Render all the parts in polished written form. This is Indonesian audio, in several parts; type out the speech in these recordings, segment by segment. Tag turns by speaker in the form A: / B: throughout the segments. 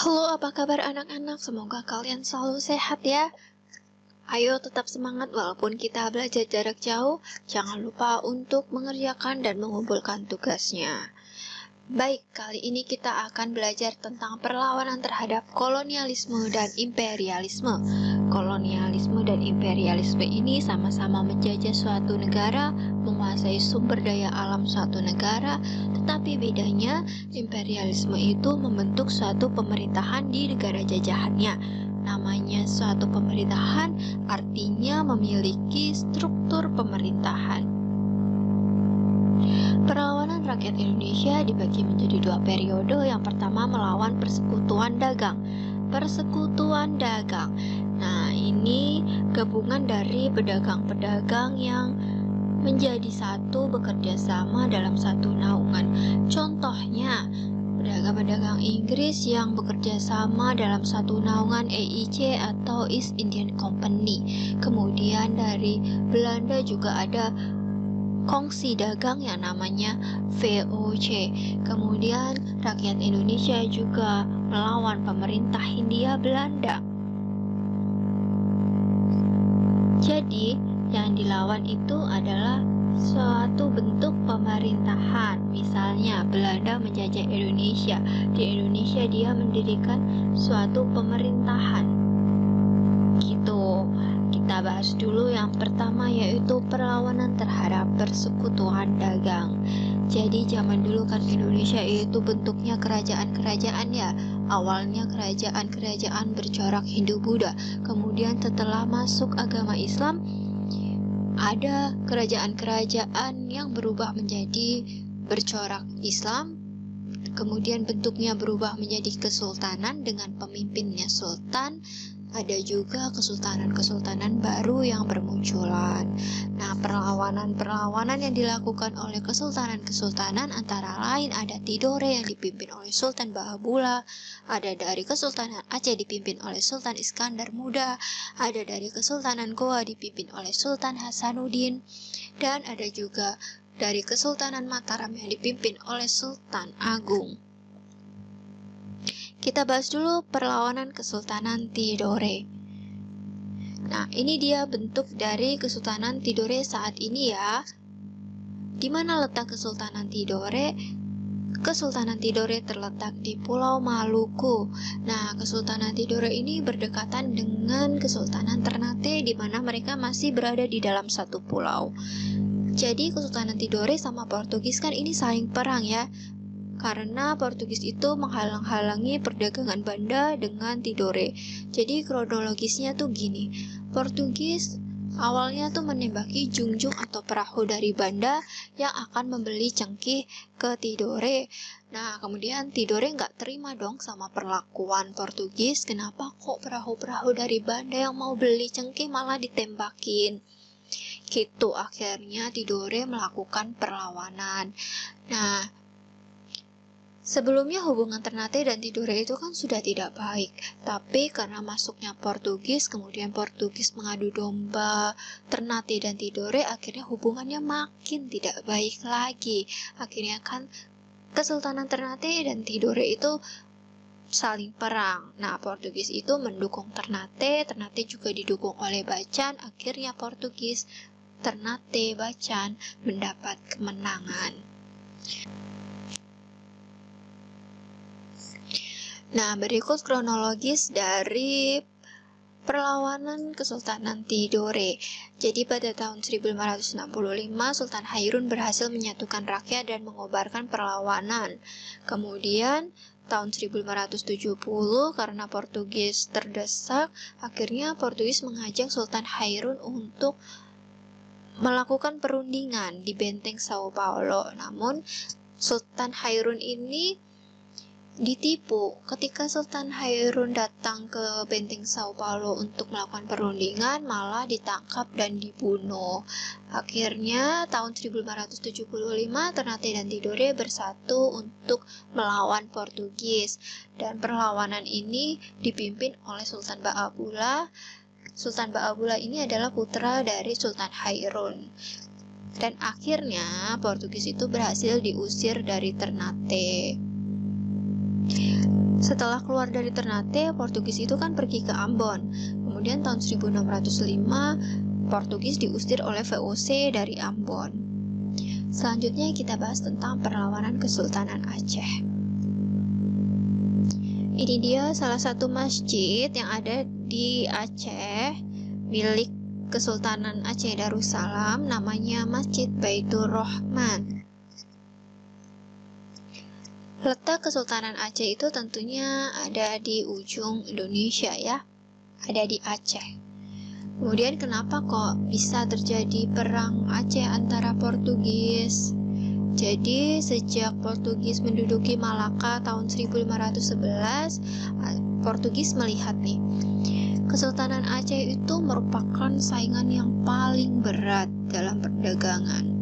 A: Halo, apa kabar anak-anak? Semoga kalian selalu sehat ya. Ayo tetap semangat walaupun kita belajar jarak jauh. Jangan lupa untuk mengerjakan dan mengumpulkan tugasnya. Baik, kali ini kita akan belajar tentang perlawanan terhadap kolonialisme dan imperialisme. Kolonialisme dan imperialisme ini sama-sama menjajah suatu negara, menguasai sumber daya alam suatu negara, tetapi bedanya imperialisme itu membentuk suatu pemerintahan di negara jajahannya. Namanya suatu pemerintahan artinya memiliki struktur pemerintahan. Perlawanan rakyat Indonesia dibagi menjadi dua periode. Yang pertama melawan persekutuan dagang. Persekutuan dagang. Nah, ini gabungan dari pedagang-pedagang yang menjadi satu, bekerja sama dalam satu naungan. Contohnya, pedagang-pedagang Inggris yang bekerja sama dalam satu naungan EIC atau East Indian Company. Kemudian dari Belanda juga ada kongsi dagang yang namanya VOC. Kemudian rakyat Indonesia juga melawan pemerintah Hindia Belanda. Jadi yang dilawan itu adalah suatu bentuk pemerintahan. Misalnya Belanda menjajah Indonesia. Di Indonesia dia mendirikan suatu pemerintahan. Gitu. Kita bahas dulu yang pertama, yaitu perlawanan terhadap persekutuan dagang. Jadi zaman dulu kan Indonesia itu bentuknya kerajaan-kerajaan ya. Awalnya kerajaan-kerajaan bercorak Hindu-Buddha. Kemudian setelah masuk agama Islam, ada kerajaan-kerajaan yang berubah menjadi bercorak Islam. Kemudian bentuknya berubah menjadi kesultanan dengan pemimpinnya sultan. Ada juga kesultanan-kesultanan baru yang bermunculan. Nah, perlawanan-perlawanan yang dilakukan oleh kesultanan-kesultanan antara lain ada Tidore yang dipimpin oleh Sultan Bahabula, ada dari Kesultanan Aceh dipimpin oleh Sultan Iskandar Muda, ada dari Kesultanan Goa dipimpin oleh Sultan Hasanuddin, dan ada juga dari Kesultanan Mataram yang dipimpin oleh Sultan Agung. Kita bahas dulu perlawanan Kesultanan Tidore. Nah, ini dia bentuk dari Kesultanan Tidore saat ini ya. Di mana letak Kesultanan Tidore? Kesultanan Tidore terletak di Pulau Maluku. Nah, Kesultanan Tidore ini berdekatan dengan Kesultanan Ternate, di mana mereka masih berada di dalam satu pulau. Jadi Kesultanan Tidore sama Portugis kan ini saling perang ya. Karena Portugis itu menghalang-halangi perdagangan Banda dengan Tidore. Jadi kronologisnya tuh gini. Portugis awalnya tuh menembaki junjung atau perahu dari Banda yang akan membeli cengkih ke Tidore. Nah, kemudian Tidore nggak terima dong sama perlakuan Portugis. Kenapa kok perahu-perahu dari Banda yang mau beli cengkih malah ditembakin? Gitu, akhirnya Tidore melakukan perlawanan. Nah, sebelumnya hubungan Ternate dan Tidore itu kan sudah tidak baik, tapi karena masuknya Portugis, kemudian Portugis mengadu domba Ternate dan Tidore, akhirnya hubungannya makin tidak baik lagi. Akhirnya kan Kesultanan Ternate dan Tidore itu saling perang. Nah, Portugis itu mendukung Ternate, Ternate juga didukung oleh Bacan, akhirnya Portugis, Ternate, Bacan mendapat kemenangan. Nah, berikut kronologis dari perlawanan Kesultanan Tidore. Jadi pada tahun 1565, Sultan Hairun berhasil menyatukan rakyat dan mengobarkan perlawanan. Kemudian tahun 1570, karena Portugis terdesak, akhirnya Portugis mengajak Sultan Hairun untuk melakukan perundingan di benteng Sao Paulo. Namun Sultan Hairun ini ditipu. Ketika Sultan Hairun datang ke benteng Sao Paulo untuk melakukan perundingan, malah ditangkap dan dibunuh. Akhirnya tahun 1575 Ternate dan Tidore bersatu untuk melawan Portugis, dan perlawanan ini dipimpin oleh Sultan Bahabula. Sultan Bahabula ini adalah putra dari Sultan Hairun. Dan akhirnya Portugis itu berhasil diusir dari Ternate. Setelah keluar dari Ternate, Portugis itu kan pergi ke Ambon. Kemudian tahun 1605, Portugis diusir oleh VOC dari Ambon. Selanjutnya kita bahas tentang perlawanan Kesultanan Aceh. Ini dia salah satu masjid yang ada di Aceh, milik Kesultanan Aceh Darussalam, namanya Masjid Baitur Rahman. Letak Kesultanan Aceh itu tentunya ada di ujung Indonesia ya, ada di Aceh. Kemudian kenapa kok bisa terjadi perang Aceh antara Portugis? Jadi sejak Portugis menduduki Malaka tahun 1511, Portugis melihat nih, Kesultanan Aceh itu merupakan saingan yang paling berat dalam perdagangan.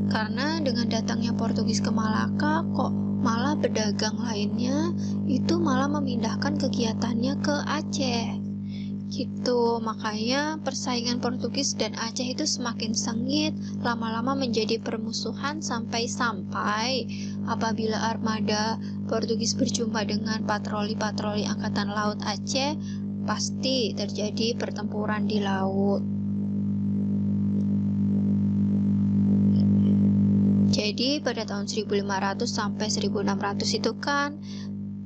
A: Karena dengan datangnya Portugis ke Malaka, kok malah pedagang lainnya itu malah memindahkan kegiatannya ke Aceh. Gitu, makanya persaingan Portugis dan Aceh itu semakin sengit, lama-lama menjadi permusuhan sampai-sampai apabila armada Portugis berjumpa dengan patroli-patroli Angkatan Laut Aceh, pasti terjadi pertempuran di laut. Jadi pada tahun 1500 sampai 1600 itu kan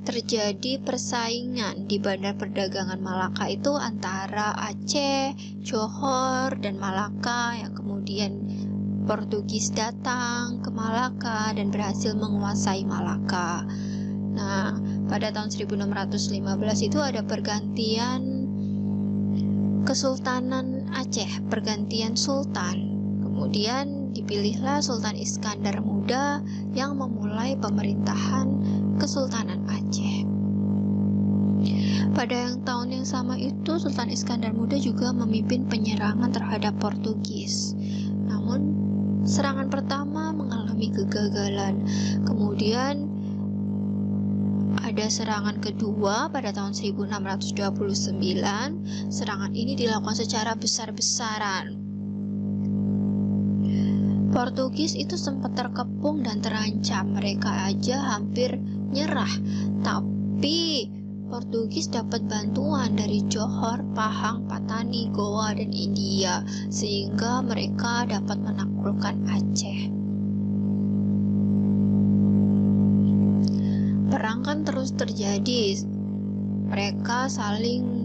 A: terjadi persaingan di bandar perdagangan Malaka itu antara Aceh, Johor, dan Malaka, yang kemudian Portugis datang ke Malaka dan berhasil menguasai Malaka. Nah, pada tahun 1615 itu ada pergantian Kesultanan Aceh, pergantian sultan. Kemudian dipilihlah Sultan Iskandar Muda yang memulai pemerintahan Kesultanan Aceh. Pada tahun yang sama itu, Sultan Iskandar Muda juga memimpin penyerangan terhadap Portugis. Namun, serangan pertama mengalami kegagalan. Kemudian, ada serangan kedua pada tahun 1629. Serangan ini dilakukan secara besar-besaran. Portugis itu sempat terkepung dan terancam, mereka aja hampir nyerah. Tapi Portugis dapat bantuan dari Johor, Pahang, Patani, Goa, dan India, sehingga mereka dapat menaklukkan Aceh. Perang kan terus terjadi, mereka saling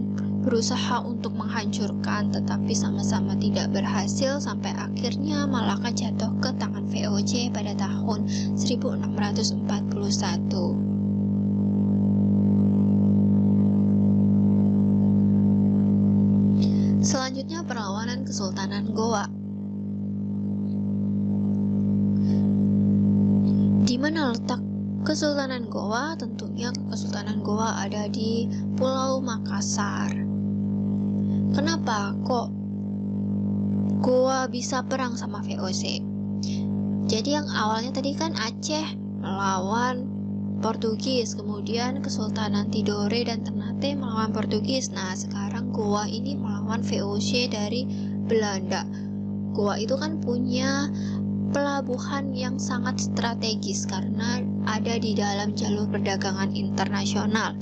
A: berusaha untuk menghancurkan, tetapi sama-sama tidak berhasil sampai akhirnya Malaka jatuh ke tangan VOC pada tahun 1641. Selanjutnya perlawanan Kesultanan Goa. Di mana letak Kesultanan Goa? Tentunya Kesultanan Goa ada di Pulau Makassar. Kenapa kok Goa bisa perang sama VOC? Jadi yang awalnya tadi kan Aceh melawan Portugis, kemudian Kesultanan Tidore dan Ternate melawan Portugis. Nah, sekarang Goa ini melawan VOC dari Belanda. Goa itu kan punya pelabuhan yang sangat strategis karena ada di dalam jalur perdagangan internasional.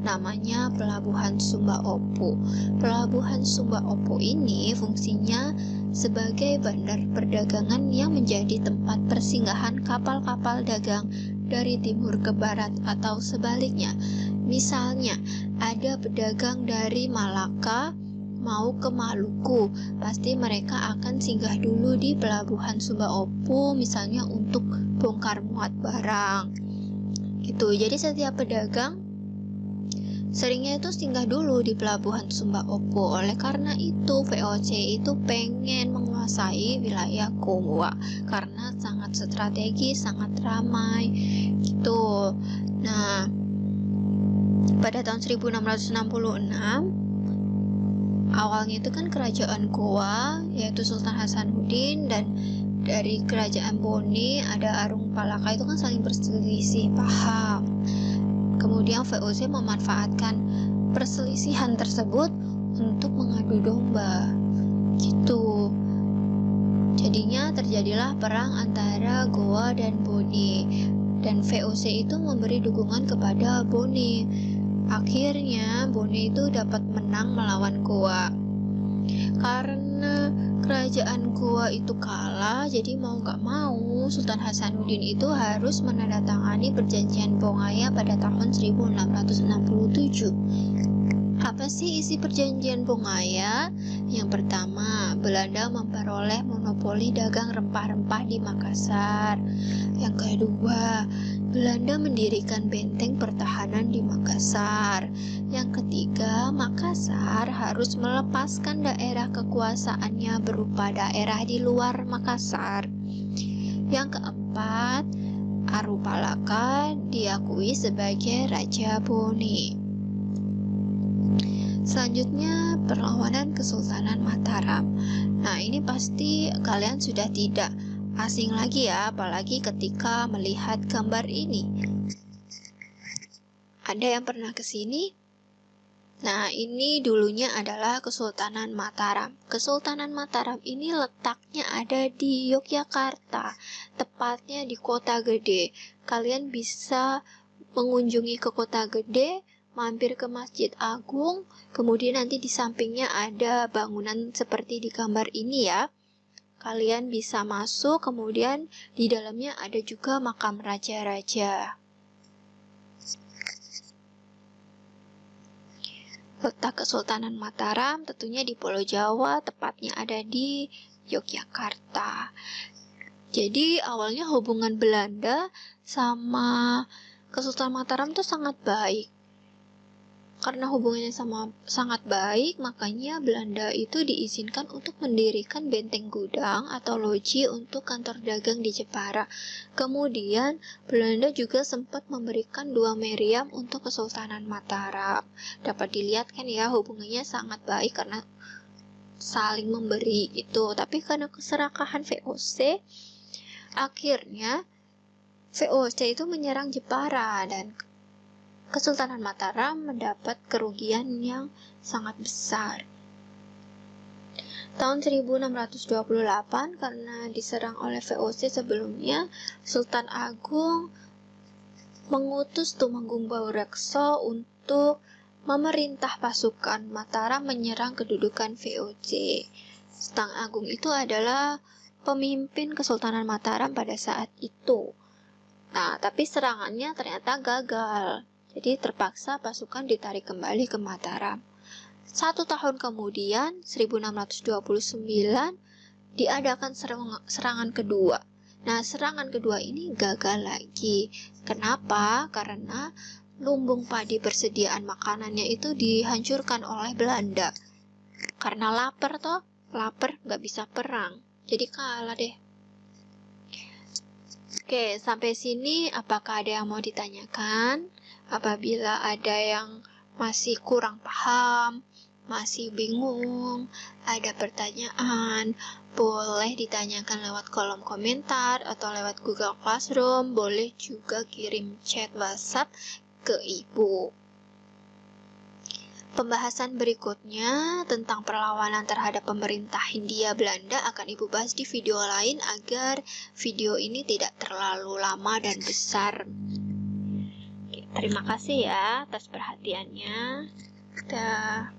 A: Namanya Pelabuhan Sumba Opu. Pelabuhan Sumba Opu ini fungsinya sebagai bandar perdagangan yang menjadi tempat persinggahan kapal-kapal dagang dari timur ke barat atau sebaliknya. Misalnya, ada pedagang dari Malaka mau ke Maluku, pasti mereka akan singgah dulu di Pelabuhan Sumba Opu, misalnya untuk bongkar muat barang. Gitu. Jadi setiap pedagang seringnya itu singgah dulu di Pelabuhan Sumba Opu. Oleh karena itu VOC itu pengen menguasai wilayah Goa karena sangat strategis, sangat ramai gitu. Nah, pada tahun 1666 awalnya itu kan kerajaan Goa yaitu Sultan Hasanuddin dan dari kerajaan Bone ada Arung Palaka itu kan saling berselisih paham. Kemudian VOC memanfaatkan perselisihan tersebut untuk mengadu domba gitu. Jadinya terjadilah perang antara Goa dan Bone. dan VOC itu memberi dukungan kepada Bone. Akhirnya Bone itu dapat menang melawan Goa. Karena kerajaan Goa itu kalah, jadi mau gak mau Sultan Hasanuddin itu harus menandatangani perjanjian Bongaya pada tahun 1667. Apa sih isi perjanjian Bongaya? Yang pertama, Belanda memperoleh monopoli dagang rempah-rempah di Makassar. Yang kedua, Belanda mendirikan benteng pertahanan di Makassar. Yang ketiga, Makassar harus melepaskan daerah kekuasaannya berupa daerah di luar Makassar. Yang keempat, Arupalaka diakui sebagai Raja Bone. Selanjutnya, perlawanan Kesultanan Mataram. Nah, ini pasti kalian sudah tidak asing lagi ya, apalagi ketika melihat gambar ini. Ada yang pernah ke sini? Nah, ini dulunya adalah Kesultanan Mataram. Kesultanan Mataram ini letaknya ada di Yogyakarta, tepatnya di Kota Gede. Kalian bisa mengunjungi ke Kota Gede, mampir ke Masjid Agung, kemudian nanti di sampingnya ada bangunan seperti di gambar ini ya. Kalian bisa masuk, kemudian di dalamnya ada juga makam raja-raja. Letak Kesultanan Mataram tentunya di Pulau Jawa, tepatnya ada di Yogyakarta. Jadi awalnya hubungan Belanda sama Kesultanan Mataram itu sangat baik. Karena hubungannya sangat baik, makanya Belanda itu diizinkan untuk mendirikan benteng gudang atau loji untuk kantor dagang di Jepara. Kemudian, Belanda juga sempat memberikan 2 meriam untuk Kesultanan Mataram. Dapat dilihat kan ya, hubungannya sangat baik karena saling memberi gitu. Tapi karena keserakahan VOC, akhirnya VOC itu menyerang Jepara dan Kesultanan Mataram mendapat kerugian yang sangat besar. Tahun 1628, karena diserang oleh VOC sebelumnya, Sultan Agung mengutus Tumenggung Baurekso untuk memerintah pasukan Mataram menyerang kedudukan VOC. Sultan Agung itu adalah pemimpin Kesultanan Mataram pada saat itu. Nah, tapi serangannya ternyata gagal. Jadi terpaksa pasukan ditarik kembali ke Mataram. 1 tahun kemudian, 1629, diadakan serangan kedua. Nah, serangan kedua ini gagal lagi. Kenapa? Karena lumbung padi persediaan makanannya itu dihancurkan oleh Belanda. Karena lapar nggak bisa perang. Jadi kalah deh. Oke, sampai sini apakah ada yang mau ditanyakan? Apabila ada yang masih kurang paham, masih bingung, ada pertanyaan, boleh ditanyakan lewat kolom komentar atau lewat Google Classroom, boleh juga kirim chat WhatsApp ke Ibu. Pembahasan berikutnya tentang perlawanan terhadap pemerintah Hindia Belanda akan Ibu bahas di video lain agar video ini tidak terlalu lama dan besar. Terima kasih ya atas perhatiannya. Dah.